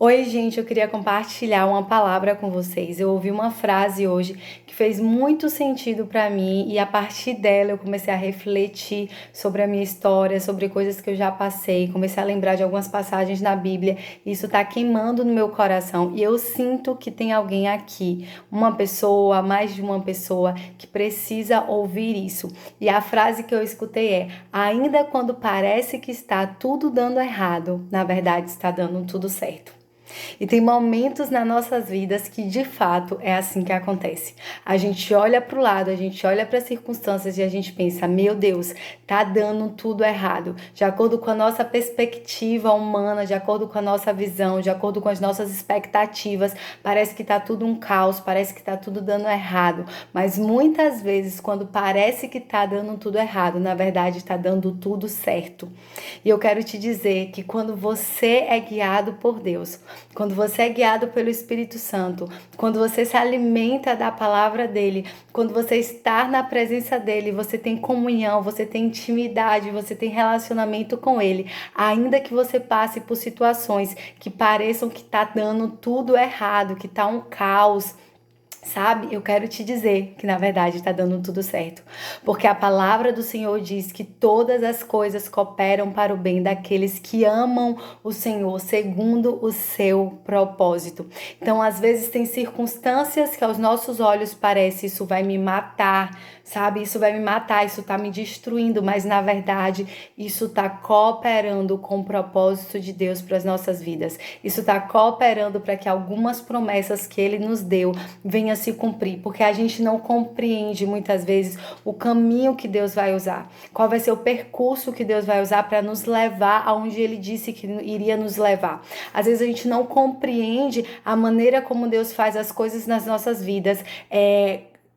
Oi, gente, eu queria compartilhar uma palavra com vocês. Eu ouvi uma frase hoje que fez muito sentido para mim e a partir dela eu comecei a refletir sobre a minha história, sobre coisas que eu já passei, comecei a lembrar de algumas passagens na Bíblia. E isso tá queimando no meu coração e eu sinto que tem alguém aqui, uma pessoa, mais de uma pessoa que precisa ouvir isso. E a frase que eu escutei é: ainda quando parece que está tudo dando errado, na verdade está dando tudo certo. E tem momentos nas nossas vidas que de fato é assim que acontece. A gente olha para o lado, a gente olha para as circunstâncias e a gente pensa: meu Deus, tá dando tudo errado. De acordo com a nossa perspectiva humana, de acordo com a nossa visão, de acordo com as nossas expectativas, parece que tá tudo um caos, parece que tá tudo dando errado. Mas muitas vezes, quando parece que tá dando tudo errado, na verdade tá dando tudo certo. E eu quero te dizer que quando você é guiado por Deus, quando você é guiado pelo Espírito Santo, quando você se alimenta da palavra dele, quando você está na presença dele, você tem comunhão, você tem intimidade, você tem relacionamento com ele, ainda que você passe por situações que pareçam que tá dando tudo errado, que tá um caos. Sabe, eu quero te dizer que na verdade está dando tudo certo, porque a palavra do Senhor diz que todas as coisas cooperam para o bem daqueles que amam o Senhor segundo o seu propósito. Então, às vezes tem circunstâncias que aos nossos olhos parece isso vai me matar, sabe? Isso vai me matar, isso tá me destruindo, mas na verdade isso tá cooperando com o propósito de Deus para as nossas vidas. Isso tá cooperando para que algumas promessas que ele nos deu venha se cumprir, porque a gente não compreende muitas vezes o caminho que Deus vai usar, qual vai ser o percurso que Deus vai usar para nos levar aonde ele disse que iria nos levar. Às vezes a gente não compreende a maneira como Deus faz as coisas nas nossas vidas,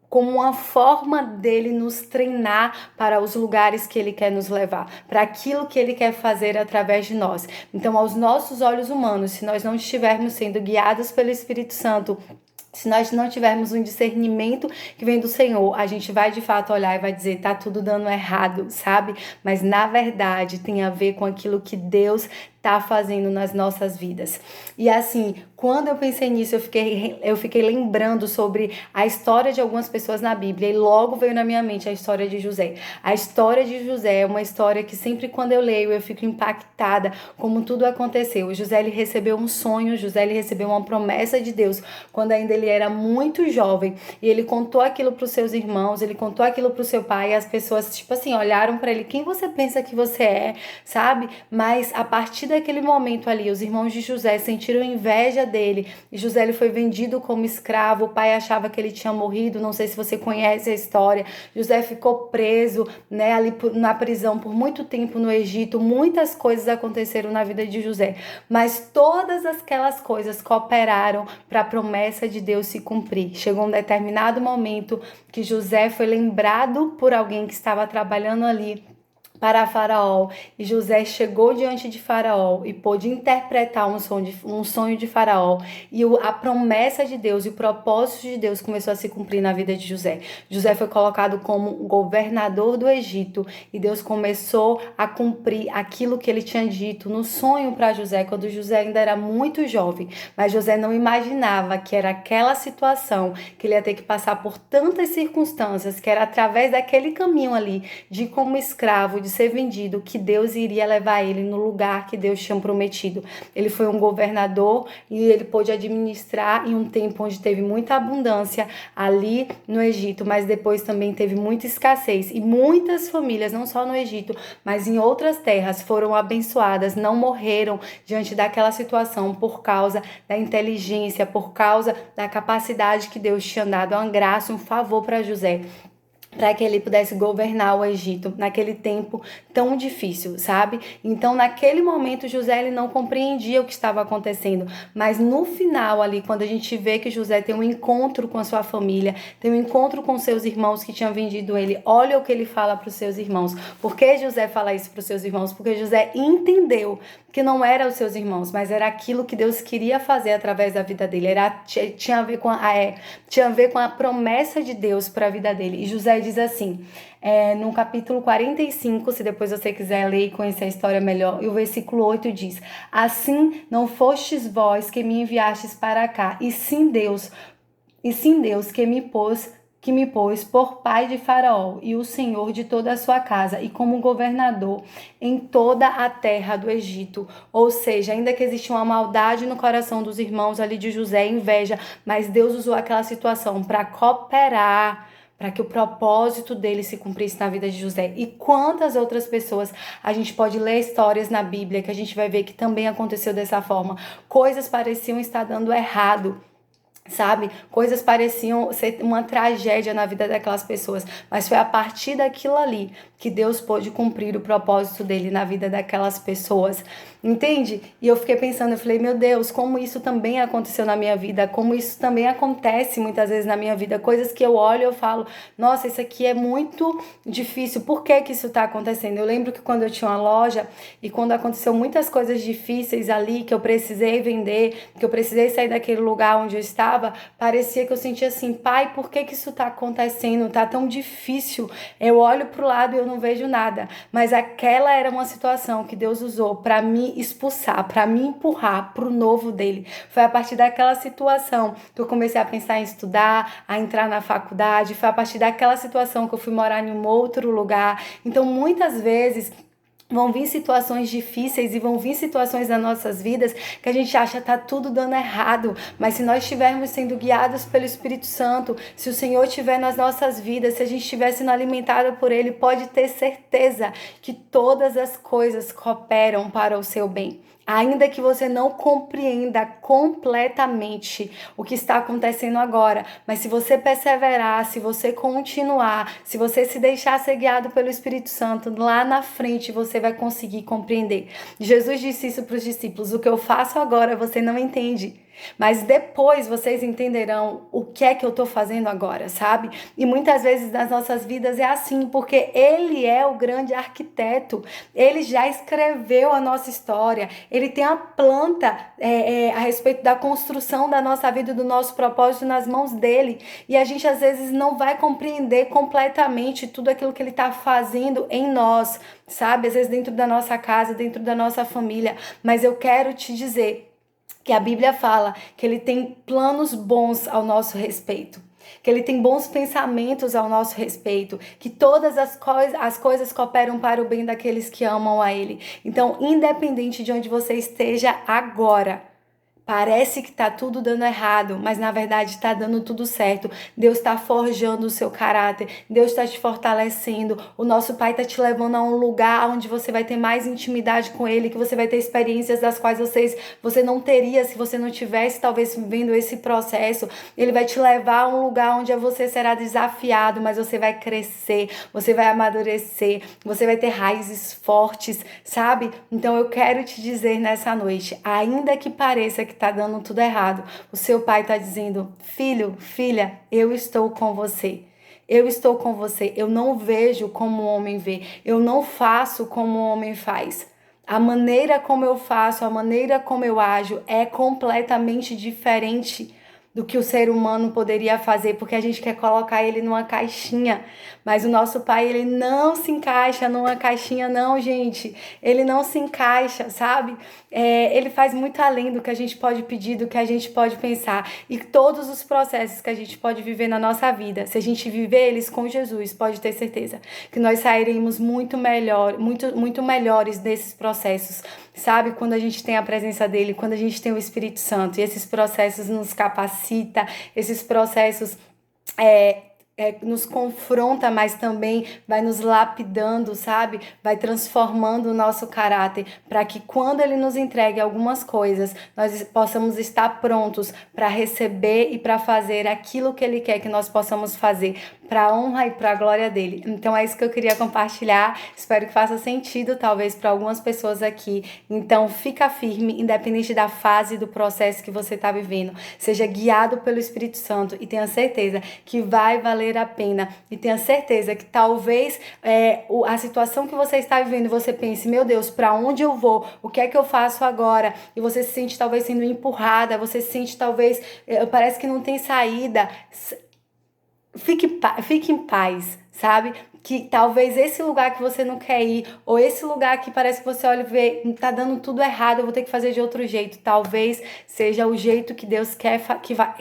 como uma forma dele nos treinar para os lugares que ele quer nos levar, para aquilo que ele quer fazer através de nós. Então, aos nossos olhos humanos, se nós não estivermos sendo guiados pelo Espírito Santo, se nós não tivermos um discernimento que vem do Senhor, a gente vai de fato olhar e vai dizer: tá tudo dando errado, sabe? Mas na verdade tem a ver com aquilo que Deus tá fazendo nas nossas vidas. E assim, quando eu pensei nisso, eu fiquei lembrando sobre a história de algumas pessoas na Bíblia e logo veio na minha mente a história de José. A história de José é uma história que sempre quando eu leio eu fico impactada como tudo aconteceu. O José, ele recebeu um sonho, José, ele recebeu uma promessa de Deus quando ainda ele era muito jovem e ele contou aquilo para os seus irmãos, ele contou aquilo para o seu pai e as pessoas, tipo assim, olharam para ele: quem você pensa que você é, sabe? Mas a partir daquele momento ali, os irmãos de José sentiram inveja dele e José, ele foi vendido como escravo. O pai achava que ele tinha morrido, não sei se você conhece a história. José ficou preso, né, ali na prisão por muito tempo no Egito. Muitas coisas aconteceram na vida de José, mas todas aquelas coisas cooperaram para a promessa de Deus se cumprir. Chegou um determinado momento que José foi lembrado por alguém que estava trabalhando ali para Faraó, e José chegou diante de Faraó e pôde interpretar um sonho de Faraó, e a promessa de Deus e o propósito de Deus começou a se cumprir na vida de José. José foi colocado como governador do Egito e Deus começou a cumprir aquilo que ele tinha dito no sonho para José, quando José ainda era muito jovem, mas José não imaginava que era aquela situação, que ele ia ter que passar por tantas circunstâncias, que era através daquele caminho ali, de como escravo, de ser vendido, que Deus iria levar ele no lugar que Deus tinha prometido. Ele foi um governador e ele pôde administrar em um tempo onde teve muita abundância ali no Egito, mas depois também teve muita escassez e muitas famílias, não só no Egito, mas em outras terras, foram abençoadas, não morreram diante daquela situação por causa da inteligência, por causa da capacidade que Deus tinha dado, uma graça, um favor para José, para que ele pudesse governar o Egito naquele tempo tão difícil, sabe? Então, naquele momento, José, ele não compreendia o que estava acontecendo, mas no final ali, quando a gente vê que José tem um encontro com a sua família, tem um encontro com seus irmãos que tinham vendido ele, olha o que ele fala para os seus irmãos. Por que José fala isso para os seus irmãos? Porque José entendeu que não eram os seus irmãos, mas era aquilo que Deus queria fazer através da vida dele, tinha a ver com a promessa de Deus para a vida dele. E José diz assim, no capítulo 45, se depois você quiser ler e conhecer a história melhor, e o versículo 8 diz: assim não fostes vós que me enviastes para cá, e sim Deus que me pôs por pai de Faraó e o senhor de toda a sua casa e como governador em toda a terra do Egito. Ou seja, ainda que existe uma maldade no coração dos irmãos ali de José, inveja, mas Deus usou aquela situação para cooperar, para que o propósito dele se cumprisse na vida de José. E quantas outras pessoas a gente pode ler histórias na Bíblia que a gente vai ver que também aconteceu dessa forma. Coisas pareciam estar dando errado, sabe? Coisas pareciam ser uma tragédia na vida daquelas pessoas, mas foi a partir daquilo ali que Deus pôde cumprir o propósito dele na vida daquelas pessoas, entende? E eu fiquei pensando, eu falei, meu Deus, como isso também aconteceu na minha vida, como isso também acontece muitas vezes na minha vida, coisas que eu olho e eu falo, nossa, isso aqui é muito difícil, por que que isso tá acontecendo? Eu lembro que quando eu tinha uma loja e quando aconteceu muitas coisas difíceis ali, que eu precisei vender, que eu precisei sair daquele lugar onde eu estava, parecia que eu sentia assim, pai, por que que isso tá acontecendo? Tá tão difícil. Eu olho pro lado e eu não vejo nada. Mas aquela era uma situação que Deus usou para me expulsar, para me empurrar pro novo dele. Foi a partir daquela situação que eu comecei a pensar em estudar, a entrar na faculdade. Foi a partir daquela situação que eu fui morar em um outro lugar. Então, muitas vezes vão vir situações difíceis e vão vir situações nas nossas vidas que a gente acha que tá tudo dando errado, mas se nós estivermos sendo guiados pelo Espírito Santo, se o Senhor estiver nas nossas vidas, se a gente estiver sendo alimentado por Ele, pode ter certeza que todas as coisas cooperam para o seu bem. Ainda que você não compreenda completamente o que está acontecendo agora, mas se você perseverar, se você continuar, se você se deixar ser guiado pelo Espírito Santo, lá na frente você vai conseguir compreender. Jesus disse isso para os discípulos: o que eu faço agora você não entende, mas depois vocês entenderão o que é que eu estou fazendo agora, sabe? E muitas vezes nas nossas vidas é assim, porque Ele é o grande arquiteto, Ele já escreveu a nossa história, Ele tem a planta a respeito da construção da nossa vida, do nosso propósito nas mãos dEle, e a gente às vezes não vai compreender completamente tudo aquilo que Ele está fazendo em nós, sabe? Às vezes dentro da nossa casa, dentro da nossa família, mas eu quero te dizer que a Bíblia fala que Ele tem planos bons ao nosso respeito, que Ele tem bons pensamentos ao nosso respeito, que todas as coisas cooperam para o bem daqueles que amam a Ele. Então, independente de onde você esteja agora, parece que tá tudo dando errado, mas na verdade tá dando tudo certo. Deus tá forjando o seu caráter, Deus tá te fortalecendo. O nosso Pai tá te levando a um lugar onde você vai ter mais intimidade com Ele, que você vai ter experiências das quais você não teria se você não tivesse talvez vivendo esse processo. Ele vai te levar a um lugar onde você será desafiado, mas você vai crescer, você vai amadurecer, você vai ter raízes fortes, sabe? Então eu quero te dizer nessa noite, ainda que pareça que tá dando tudo errado, o seu pai tá dizendo: filho, filha, eu estou com você. Eu estou com você. Eu não vejo como o homem vê. Eu não faço como o homem faz. A maneira como eu faço, a maneira como eu ajo é completamente diferente do que o ser humano poderia fazer, porque a gente quer colocar ele numa caixinha, mas o nosso pai, ele não se encaixa numa caixinha não, gente, ele não se encaixa, sabe? Ele faz muito além do que a gente pode pedir, do que a gente pode pensar, e todos os processos que a gente pode viver na nossa vida, se a gente viver eles com Jesus, pode ter certeza que nós sairemos muito melhores desses processos, sabe? Quando a gente tem a presença dele, quando a gente tem o Espírito Santo, e esses processos nos capacita, esses processos nos confronta, mas também vai nos lapidando, sabe? Vai transformando o nosso caráter, para que quando Ele nos entregue algumas coisas, nós possamos estar prontos para receber e para fazer aquilo que Ele quer que nós possamos fazer, para a honra e para a glória dEle. Então é isso que eu queria compartilhar, espero que faça sentido talvez para algumas pessoas aqui. Então fica firme, independente da fase do processo que você está vivendo, seja guiado pelo Espírito Santo e tenha certeza que vai valer a pena, e tenha certeza que talvez a situação que você está vivendo, você pense: meu Deus, para onde eu vou? O que é que eu faço agora? E você se sente talvez sendo empurrada, você se sente talvez, parece que não tem saída. fique em paz, sabe? Que talvez esse lugar que você não quer ir, ou esse lugar que parece que você olha e vê, tá dando tudo errado, eu vou ter que fazer de outro jeito. Talvez seja o jeito que Deus quer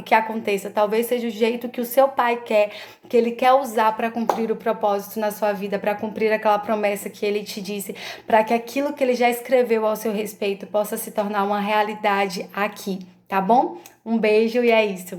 que aconteça. Talvez seja o jeito que o seu pai quer, que ele quer usar para cumprir o propósito na sua vida, para cumprir aquela promessa que ele te disse, para que aquilo que ele já escreveu ao seu respeito possa se tornar uma realidade aqui, tá bom? Um beijo e é isso.